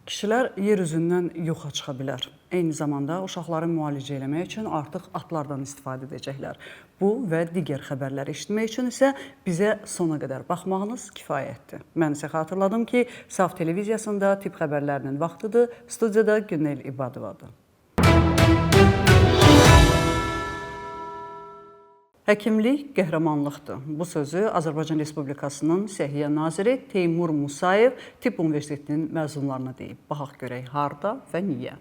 Kişilər yer üzündən yoxa çıxa bilər. Eyni zamanda uşaqları müalicə eləmək üçün artıq atlardan istifadə edəcəklər. Bu və digər xəbərləri eşitmək üçün isə bizə sona qədər baxmağınız kifayətdir. Mən isə xatırladım ki, Saf televiziyasında tibb xəbərlərinin vaxtıdır. Studiyada Günel İbadovadır. Həkimlik qəhrəmanlıqdır. Bu sözü Azərbaycan Respublikasının Səhiyyə naziri Teymur Musayev Tibb Universitetinin məzunlarına deyib. Baxaq görək harda və niyə?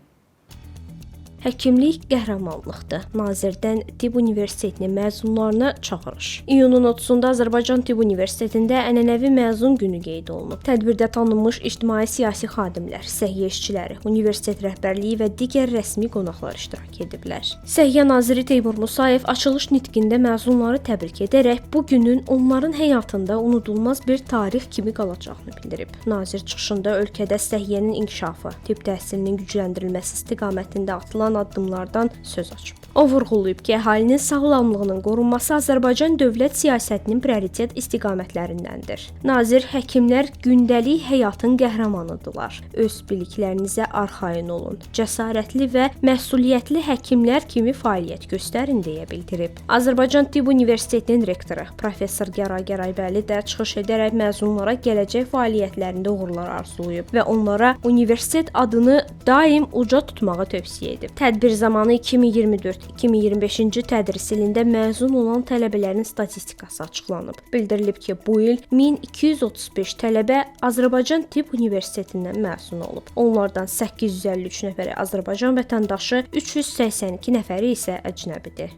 Həkimlik qəhrəmanlıqdır. Nazirdən Tibb Universitetinin məzunlarına çağırış. İyunun 30-da Azərbaycan Tibb Universitetində ənənəvi məzun günü qeyd olunub. Tədbirdə tanınmış ictimai-siyasi xadimlər, səhiyyə işçiləri, universitet rəhbərliyi və digər rəsmi qonaqlar iştirak ediblər. Səhiyyə naziri Teymur Musayev açılış nitqində məzunları təbrik edərək bu günün onların həyatında unudulmaz bir tarix kimi qalacağını bildirib. Nazir çıxışında ölkədə səhiyyənin inkişafı, tibb təhsilinin gücləndirilməsi istiqamətində atılan addımlardan söz açıb. O vurğulayıb ki, əhalinin sağlamlığının qorunması Azərbaycan dövlət siyasətinin prioritet istiqamətlərindəndir. Nazir, həkimlər gündəlik həyatın qəhrəmanıdırlar. Öz biliklərinizə arxayın olun. Cəsarətli və məsuliyyətli həkimlər kimi fəaliyyət göstərin deyə bildirib. Azərbaycan Tibb Universitetinin rektoru professor Gəray Gəraybəli də çıxış edərək məzunlara gələcək fəaliyyətlərində uğurlar arzulayıb və onlara universitet adını daim uca tutmağı tövsiyə edib. Tədbir zamanı 2024-2025-ci tədris ilində məzun olan tələbələrin statistikası açıqlanıb. Bildirilib ki, bu il 1235 tələbə Azərbaycan Tibb Universitetindən məzun olub. Onlardan 853 nəfəri Azərbaycan vətəndaşı, 382 nəfəri isə əcnəbidir.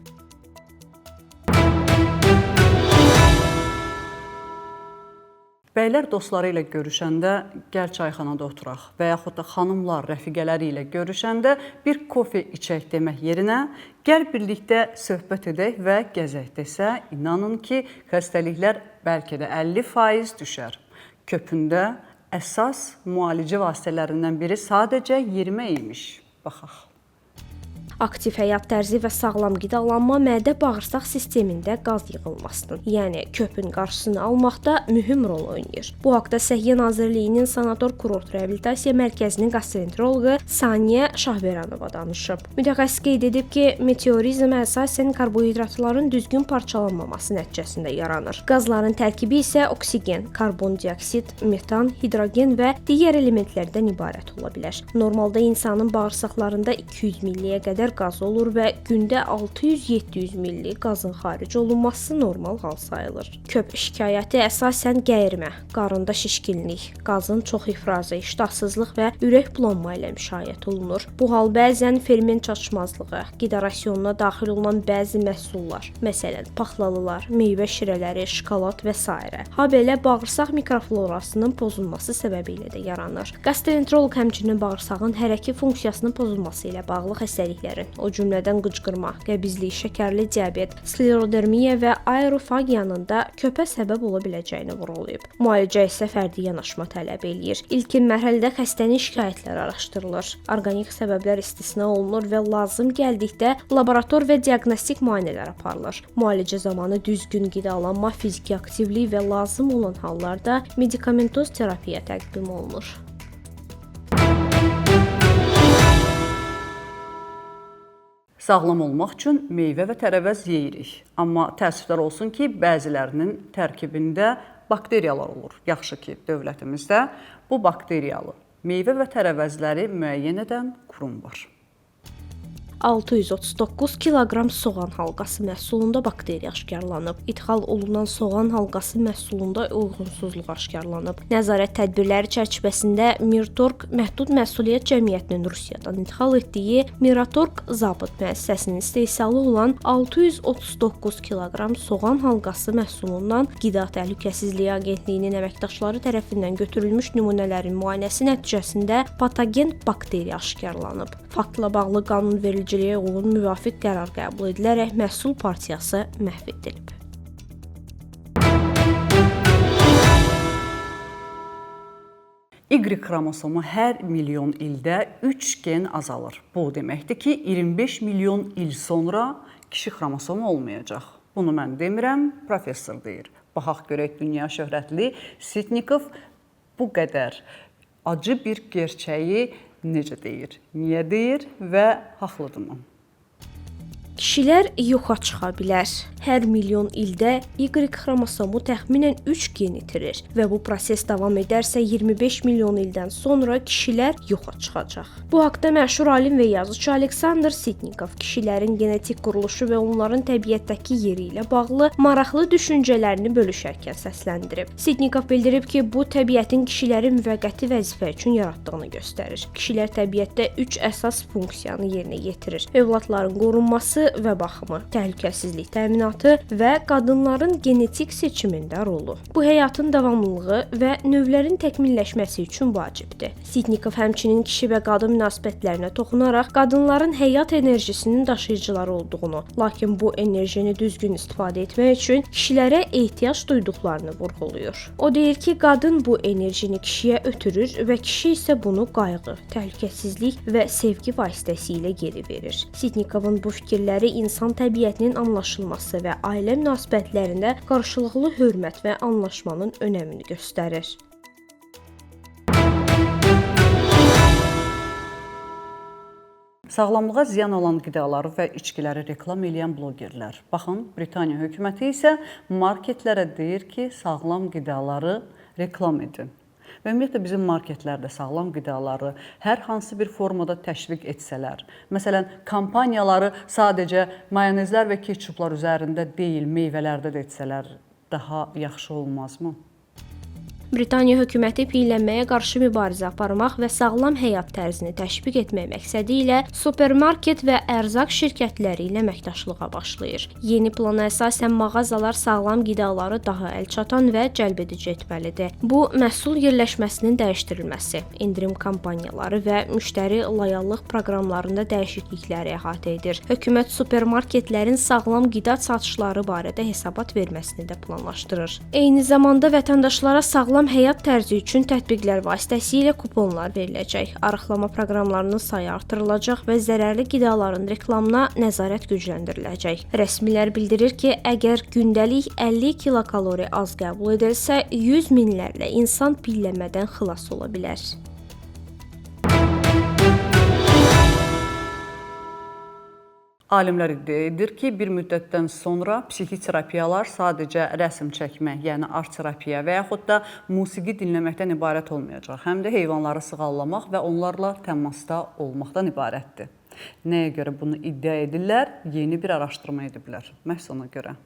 Bəylər dostları ilə görüşəndə gəl çayxanada oturaq və yaxud da xanımlar rəfiqələri ilə görüşəndə bir kofe içək demək yerinə gəl birlikdə söhbət edək və gəzək desə, inanın ki, xəstəliklər bəlkə də 50% düşər. Köpündə əsas müalicə vasitələrindən biri sadəcə yerimək imiş. Baxaq. Aktiv həyat tərzi və sağlam qidalanma mədə-bağırsaq sistemində qaz yığılmasının, yəni köpün qarşısını almaqda mühüm rol oynayır. Bu haqda Səhiyyə Nazirliyinin Sanator Kurort Reabilitasiya Mərkəzinin qastrentoloqu Saniyə Şahveranova danışıb. Mütəxəssis qeyd edib ki, meteorizm əsasən karbohidratların düzgün parçalanmaması nəticəsində yaranır. Qazların tərkibi isə oksigen, karbon dioksid, metan, hidrogen və digər elementlərdən ibarət ola bilər. Normalda insanın bağırsaqlarında 200 milliyə qədər qaz olur və gündə 600-700 milli qazın xaric olunması normal hal sayılır. Köp şikayəti əsasən gəyrmə, qarında şişkinlik, qazın çox ifrazı, iştahsızlıq və ürək bulanma ilə müşayiət olunur. Bu hal bəzən ferment çatışmazlığı, qida rasionuna daxil olunan bəzi məhsullar, məsələn, paxlalılar, meyvə şirələri, şokolad və s. habelə bağırsaq mikroflorasının pozulması səbəbilə də yaranır. Qastrentoloq həmçinin bağırsağın hərəki funksiyasının pozulması ilə bağlı xəstəliklər, o cümlədən qıcqırma, qəbizlik, şəkərli diabet, sklerodermiya və aerofagiyanın da köpə səbəb ola biləcəyini vurğulayıb. Müalicə isə fərdi yanaşma tələb eləyir. İlkin mərhələdə xəstənin şikayətləri araşdırılır. Orqanik səbəblər istisna olunur və lazım gəldikdə laborator və diaqnostik müayinələr aparılır. Müalicə zamanı düzgün qidalanma, fiziki aktivlik və lazım olan hallarda medikamentoz terapiya təqdim olunur. Sağlam olmaq üçün meyvə və tərəvəz yeyirik. Amma təəssüflər olsun ki, bəzilərinin tərkibində bakteriyalar olur. Yaxşı ki, dövlətimizdə bu bakteriyalı meyvə və tərəvəzləri müəyyən edən qurum var. 639 kiloqram soğan halqası məhsulunda bakteriya aşkarlanıb. İdxal olunan soğan halqası məhsulunda uyğunsuzluq aşkarlanıb. Nəzarət tədbirləri çərçivəsində Mirtorg Məhdud Məsuliyyət Cəmiyyətinin Rusiyadan idxal etdiyi Miratorg Zabıt müəssisəsinin istehsalı olan 639 kiloqram soğan halqası məhsulundan Qida Təhlükəsizliyi Agentliyinin əməkdaşları tərəfindən götürülmüş nümunələrin müayinəsi nəticəsində patogen bakteriya aşkarlanıb. Faktla bağlı qanunvericiliyə uyğun müvafiq qərar qəbul edilərək məhsul partiyası məhv edilib. Y xromosomu hər milyon ildə 3 gen azalır. Bu deməkdir ki, 25 milyon il sonra kişi xromosomu olmayacaq. Bunu mən demirəm, professor deyir. Baxaq görək dünya şöhrətli Sitnikov bu qədər acı bir gerçəyi necə deyir, niyə deyir və haqlıdırmı? Kişilər yoxa çıxa bilər. Hər milyon ildə Y xromosomu təxminən 3 gen itirir və bu proses davam edərsə 25 milyon ildən sonra kişilər yoxa çıxacaq. Bu haqqda məşhur alim və yazıçı Aleksandr Sitnikov kişilərin genetik quruluşu və onların təbiətdəki yeri ilə bağlı maraqlı düşüncələrini bölüşərkən səsləndirib. Sitnikov bildirib ki, bu təbiətin kişiləri müvəqqəti vəzifə üçün yaratdığını göstərir. Kişilər təbiətdə 3 əsas funksiyanı yerinə yetirir: övladların qorunması və baxımı, təhlükəsizlik təminatı və qadınların genetik seçimində rolu. Bu həyatın davamlılığı və növlərin təkmilləşməsi üçün vacibdir. Sitnikov həmçinin kişi və qadın münasibətlərinə toxunaraq qadınların həyat enerjisinin daşıyıcıları olduğunu, lakin bu enerjini düzgün istifadə etmək üçün kişilərə ehtiyac duyduqlarını vurğulayır. O deyir ki, qadın bu enerjini kişiyə ötürür və kişi isə bunu qayğı, təhlükəsizlik və sevgi vasitəsilə geri verir. Sitnikovun bu fikirləri insan təbiətinin anlaşılması və ailə münasibətlərində qarşılıqlı hörmət və anlaşmanın önəmini göstərir. Sağlamlığa ziyan olan qidaları və içkiləri reklam edən blogerlər. Baxın, Britaniya hökuməti isə marketlərə deyir ki, sağlam qidaları reklam edin. Və ümumiyyətlə bizim marketlərdə sağlam qidaları hər hansı bir formada təşviq etsələr, məsələn, kampaniyaları sadəcə mayonezlər və ketçuplar üzərində deyil, meyvələrdə də etsələr, daha yaxşı olmazmı? Britaniya hökuməti piyələnməyə qarşı mübarizə aparmaq və sağlam həyat tərzini təşviq etmək məqsədi ilə supermarket və ərzaq şirkətləri ilə əməkdaşlığa başlayır. Yeni plana əsasən mağazalar sağlam qidaları daha əlçatan və cəlbedici etməlidir. Bu, məhsul yerləşməsinin dəyişdirilməsi, endirim kampaniyaları və müştəri layallıq proqramlarında dəyişiklikləri əhatə edir. Hökumət supermarketlərin sağlam qida satışları barədə hesabat verməsini də planlaşdırır. Eyni zamanda vətəndaşlara sağlam həyat tərzi üçün tətbiqlər vasitəsilə kuponlar veriləcək. Arıqlama proqramlarının sayı artırılacaq və zərərli qidaların reklamına nəzarət gücləndiriləcək. Rəsmilər bildirir ki, əgər gündəlik 50 kilokalori az qəbul edilsə, 100 minlərlə insan piyələnmədən xilas ola bilər. Alimlər iddia edir ki, bir müddətdən sonra psixiterapiyalar sadəcə rəsm çəkmək, yəni art terapiya və yaxud da musiqi dinləməkdən ibarət olmayacaq. Həm də heyvanları sığallamaq və onlarla təmasda olmaqdan ibarətdir. Nəyə görə bunu iddia edirlər? Yeni bir araşdırma ediblər. Məhz ona görə.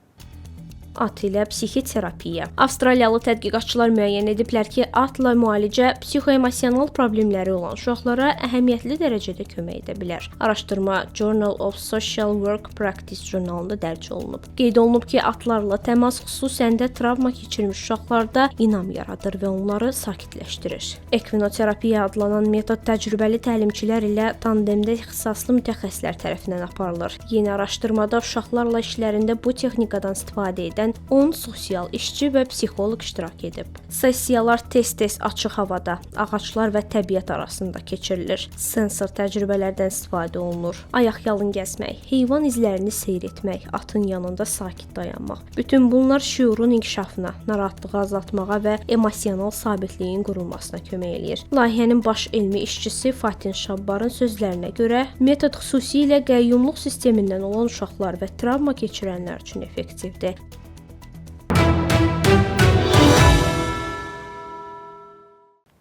At ilə psixiterapiya. Avstraliyalı tədqiqatçılar müəyyən ediblər ki, atla müalicə psixoemosional problemləri olan uşaqlara əhəmiyyətli dərəcədə kömək edə bilər. Araşdırma Journal of Social Work Practice jurnalında dərc olunub. Qeyd olunub ki, atlarla təmas xüsusən də travma keçirmiş uşaqlarda inam yaradır və onları sakitləşdirir. Ekvinoterapiya adlanan metod təcrübəli təlimçilər ilə tandemdə ixtisaslı mütəxəssislər tərəfindən aparılır. Yeni araşdırmada uşaqlarla işlərində bu texnikadan istifadə edən 10 sosial işçi və psixoloq iştirak edib. Sessiyalar tez-tez açıq havada, ağaclar və təbiət arasında keçirilir. Sensor təcrübələrdən istifadə olunur. Ayaqyalın gəzmək, heyvan izlərini seyr etmək, atın yanında sakit dayanmaq. Bütün bunlar şüurun inkişafına, narahatlığı azaltmağa və emosional sabitliyin qurulmasına kömək eləyir. Layihənin baş elmi işçisi Fatin Şabbarın sözlərinə görə, metod xüsusilə qəyyumluq sistemindən olan uşaqlar və travma keçirənlər üçün effektivdir.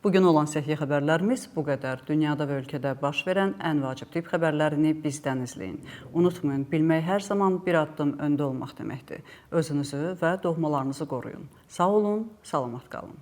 Bugün olan səhiyyə xəbərlərimiz bu qədər. Dünyada və ölkədə baş verən ən vacib tibb xəbərlərini bizdən izləyin. Unutmayın, bilmək hər zaman bir addım öndə olmaq deməkdir. Özünüzü və doğmalarınızı qoruyun. Sağ olun, salamat qalın.